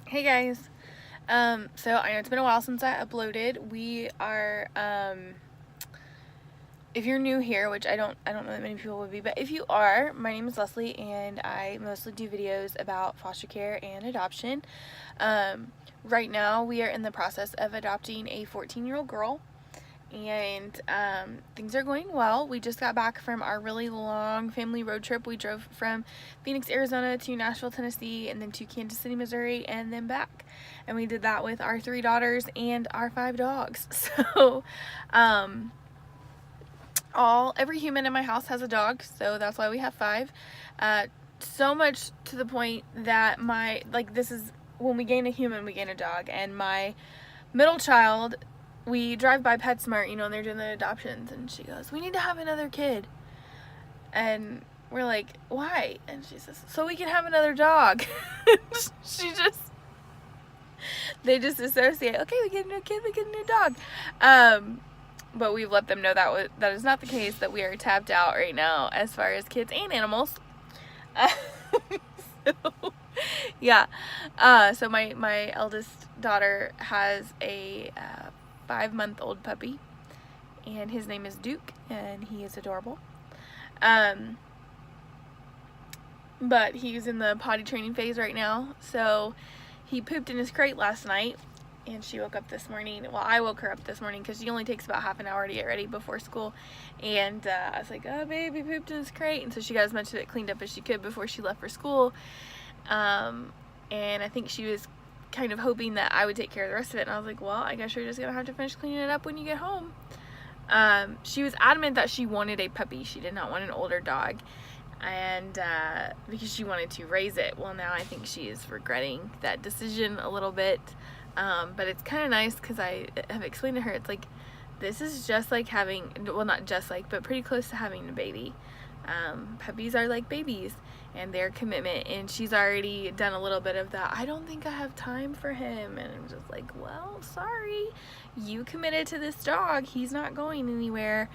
Hey guys. So I know it's been a while since I uploaded. We are if you're new here, which I don't know that many people would be, but if you are, my name is Leslie and I mostly do videos about foster care and adoption. Right now we are in the process of adopting a 14-year-old girl, and things are going well. We just got back from our really long family road trip. We drove from Phoenix, Arizona to Nashville, Tennessee, and then to Kansas City, Missouri, and then back. And we did that with our 3 daughters and our 5 dogs. So, every human in my house has a dog, so that's why we have 5. So much to the point that this is when we gain a human, we gain a dog, and my middle child, we drive by PetSmart, and they're doing the adoptions, and she goes, "We need to have another kid." And we're like, "Why?" And she says, "So we can have another dog." They just associate, okay, we get a new kid, we get a new dog. But we've let them know that is not the case, that we are tapped out right now as far as kids and animals. So, yeah. So my eldest daughter has a 5-month-old puppy, and his name is Duke, and he is adorable. But he's in the potty training phase right now, so he pooped in his crate last night, and she woke up this morning. Well, I woke her up this morning because she only takes about half an hour to get ready before school, and I was like, "Oh, baby pooped in his crate," and so she got as much of it cleaned up as she could before she left for school. And I think she was kind of hoping that I would take care of the rest of it, and I was like, "Well, I guess you're just gonna have to finish cleaning it up when you get home." She was adamant that she wanted a puppy. She did not want an older dog, and because she wanted to raise it. Well, now I think she is regretting that decision a little bit, but it's kind of nice because I have explained to her, it's like, this is just like having, well, not just like, but pretty close to having a baby. Puppies are like babies, and their commitment, and she's already done a little bit of that, "I don't think I have time for him," and I'm just like, well, sorry, you committed to this dog, he's not going anywhere.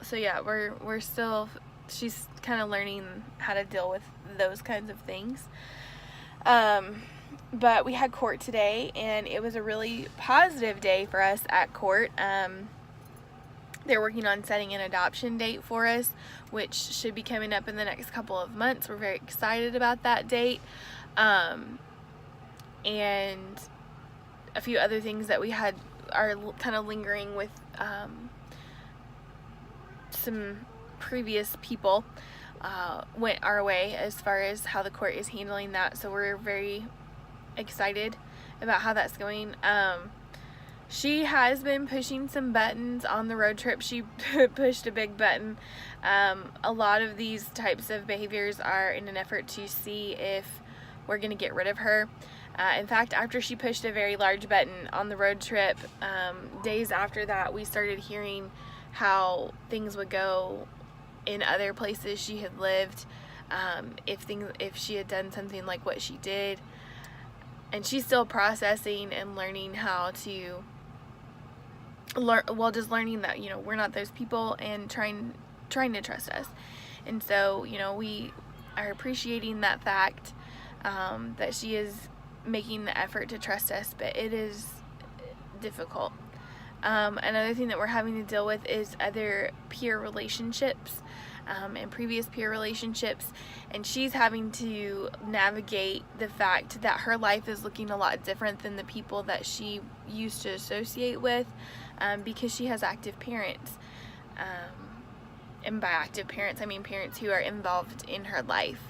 So yeah, we're still, she's kind of learning how to deal with those kinds of things. But we had court today, and it was a really positive day for us at court. They're working on setting an adoption date for us, which should be coming up in the next couple of months. We're very excited about that date. And a few other things that we are kind of lingering with some previous people went our way as far as how the court is handling that. So we're very excited about how that's going. She has been pushing some buttons on the road trip. She pushed a big button. A lot of these types of behaviors are in an effort to see if we're going to get rid of her. In fact, after she pushed a very large button on the road trip, days after that, we started hearing how things would go in other places she had lived, if she had done something like what she did. And she's still processing and learning how to just learning that, we're not those people, and trying to trust us. And so, we are appreciating that fact, that she is making the effort to trust us, but it is difficult. Another thing that we're having to deal with is other peer relationships, and previous peer relationships, and she's having to navigate the fact that her life is looking a lot different than the people that she used to associate with, because she has active parents, and by active parents I mean parents who are involved in her life.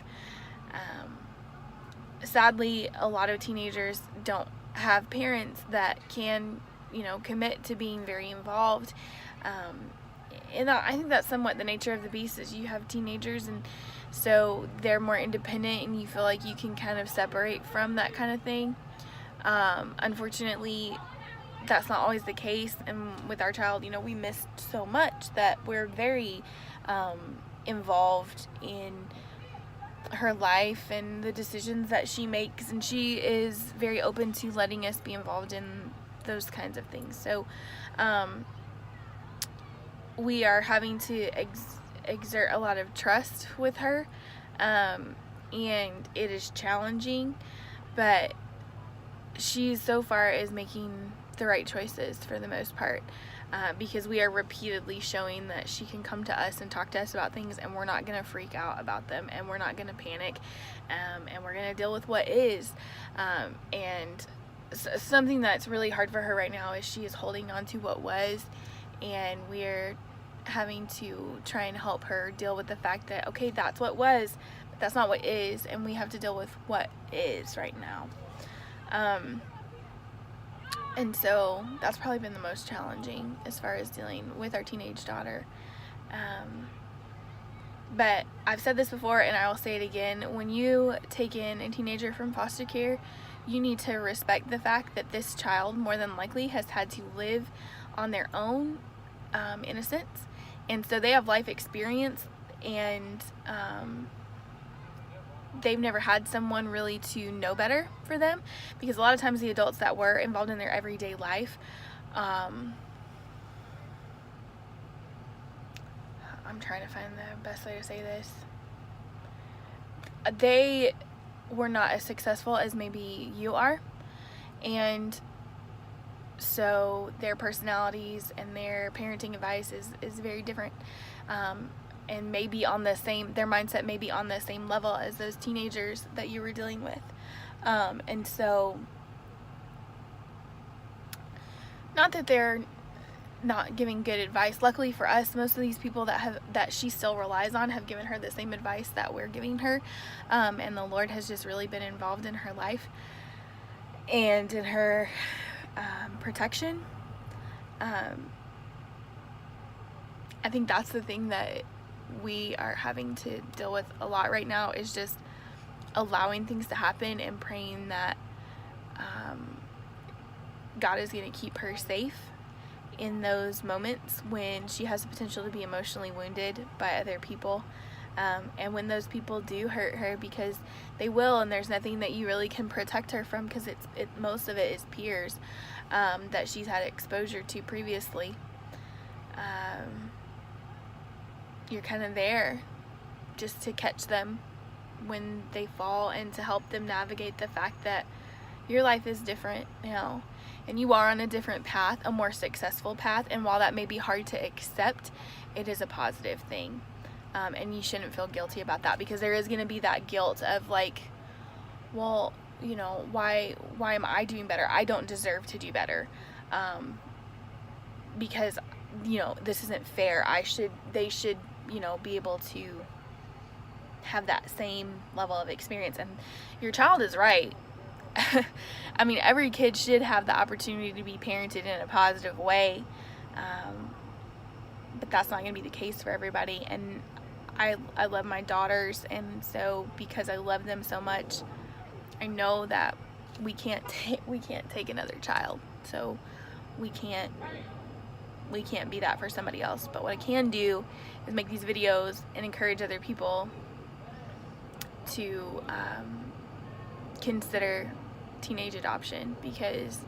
Sadly, a lot of teenagers don't have parents that can commit to being very involved. And I think that's somewhat the nature of the beast, is you have teenagers, and so they're more independent, and you feel like you can kind of separate from that kind of thing. Unfortunately, that's not always the case, and with our child, we missed so much that we're very involved in her life and the decisions that she makes, and she is very open to letting us be involved in those kinds of things. So we are having to exert a lot of trust with her, and it is challenging, but she so far is making the right choices for the most part, because we are repeatedly showing that she can come to us and talk to us about things, and we're not going to freak out about them, and we're not going to panic, and we're going to deal with what is. And something that's really hard for her right now is she is holding on to what was, and we're having to try and help her deal with the fact that, okay, that's what was, but that's not what is, and we have to deal with what is right now. And so that's probably been the most challenging as far as dealing with our teenage daughter. But I've said this before, and I will say it again: when you take in a teenager from foster care, you need to respect the fact that this child more than likely has had to live on their own, in a sense. And so they have life experience, and they've never had someone really to know better for them, because a lot of times the adults that were involved in their everyday life, I'm trying to find the best way to say this, they were not as successful as maybe you are, and so their personalities and their parenting advice is very different, and maybe on the same, their mindset may be on the same level as those teenagers that you were dealing with. And so, not that they're not giving good advice. Luckily for us, most of these people that she still relies on have given her the same advice that we're giving her, and the Lord has just really been involved in her life and in her protection. I think that's the thing that we are having to deal with a lot right now, is just allowing things to happen and praying that God is going to keep her safe in those moments when she has the potential to be emotionally wounded by other people, and when those people do hurt her, because they will, and there's nothing that you really can protect her from, because most of it is peers that she's had exposure to previously. You're kind of there just to catch them when they fall, and to help them navigate the fact that your life is different now, and you are on a different path, a more successful path, and while that may be hard to accept, it is a positive thing, and you shouldn't feel guilty about that, because there is going to be that guilt of like, well, you know, why am I doing better? I don't deserve to do better, because, you know, this isn't fair. They should, you know, be able to have that same level of experience. And your child is right. I mean, every kid should have the opportunity to be parented in a positive way, but that's not going to be the case for everybody. And I love my daughters, and so because I love them so much, I know that we can't take another child, so we can't be that for somebody else. But what I can do is make these videos and encourage other people to consider teenage adoption, because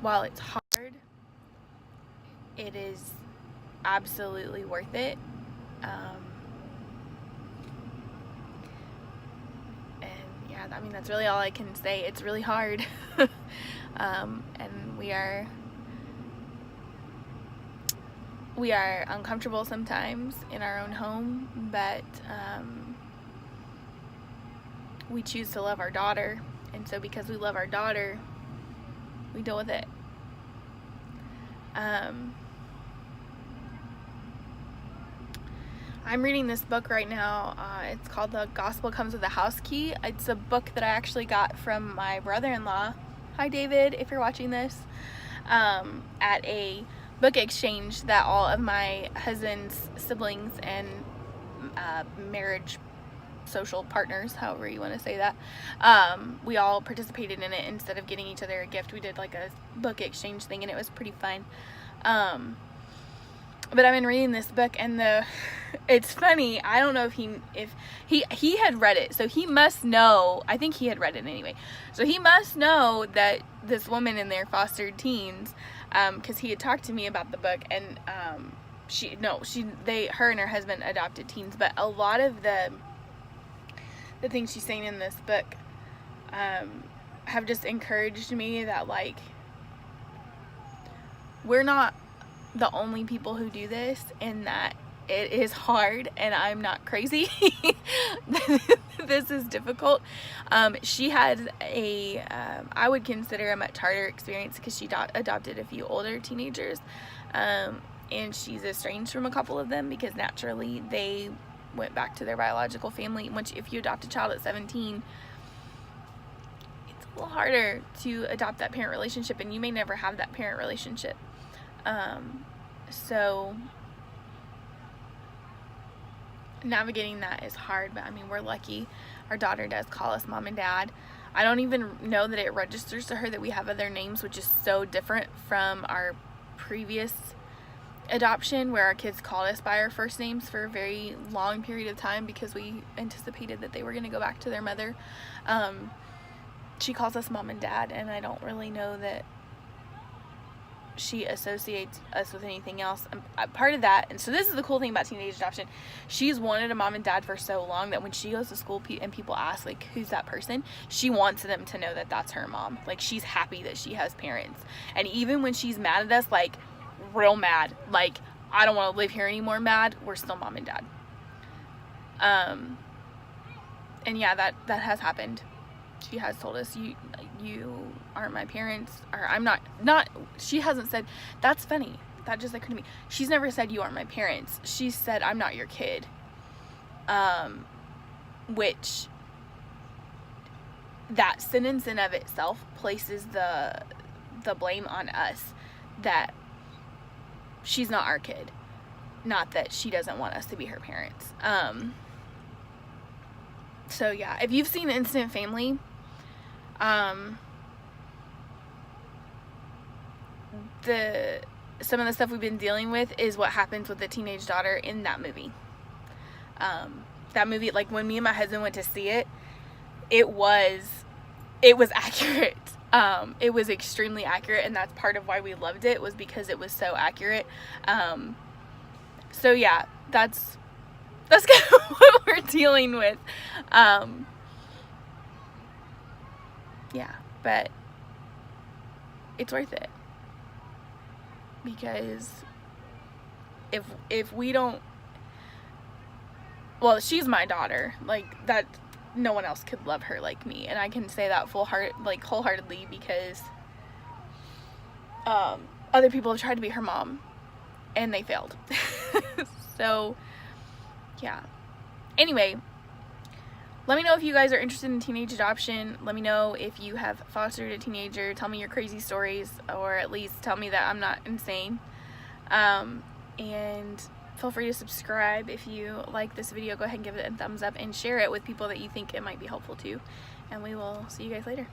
while it's hard, it is absolutely worth it. And yeah, I mean, that's really all I can say. It's really hard. And we are uncomfortable sometimes in our own home, but we choose to love our daughter, and so because we love our daughter, we deal with it. I'm reading this book right now. It's called The Gospel Comes with a House Key. It's a book that I actually got from my brother-in-law. Hi, David, if you're watching this. At a book exchange that all of my husband's siblings and marriage social partners, however you want to say that, we all participated in it. Instead of getting each other a gift, we did like a book exchange thing, and it was pretty fun. But I've been reading this book, and it's funny, I don't know if he had read it, so he must know. I think he had read it anyway, so he must know that this woman in their fostered teens, because he had talked to me about the book, and her and her husband adopted teens, but a lot of the the things she's saying in this book have just encouraged me that, like, we're not the only people who do this, and that it is hard, and I'm not crazy. This is difficult. She had a, I would consider a much harder experience because she adopted a few older teenagers, and she's estranged from a couple of them because naturally they went back to their biological family. If you adopt a child at 17, it's a little harder to adopt that parent relationship, and you may never have that parent relationship. So navigating that is hard, but I mean, we're lucky. Our daughter does call us mom and dad. I don't even know that it registers to her that we have other names, which is so different from our previous adoption, where our kids called us by our first names for a very long period of time because we anticipated that they were going to go back to their mother. She calls us mom and dad, and I don't really know that she associates us with anything else. Part of that, and so this is the cool thing about teenage adoption, she's wanted a mom and dad for so long that when she goes to school and people ask, like, who's that person, she wants them to know that that's her mom. Like, she's happy that she has parents. And even when she's mad at us, like real mad, like, I don't want to live here anymore mad, we're still mom and dad. And yeah, that has happened. She has told us, you aren't my parents, or I'm not, she hasn't said, that's funny, that just occurred to me. She's never said you aren't my parents. She said, I'm not your kid. Which, that sentence in of itself places the blame on us that she's not our kid. Not that she doesn't want us to be her parents. So yeah, if you've seen Instant Family, some of the stuff we've been dealing with is what happens with the teenage daughter in that movie. That movie, like, when me and my husband went to see it, it was accurate. It was extremely accurate, and that's part of why we loved it, was because it was so accurate. So yeah, that's kind of what we're dealing with. Yeah, but it's worth it, because if we don't, well, she's my daughter, like, that, no one else could love her like me, and I can say that wholeheartedly, because other people have tried to be her mom and they failed. So yeah, anyway, let me know if you guys are interested in teenage adoption. Let me know if you have fostered a teenager. Tell me your crazy stories, or at least tell me that I'm not insane. And feel free to subscribe. If you like this video, go ahead and give it a thumbs up and share it with people that you think it might be helpful to. And we will see you guys later.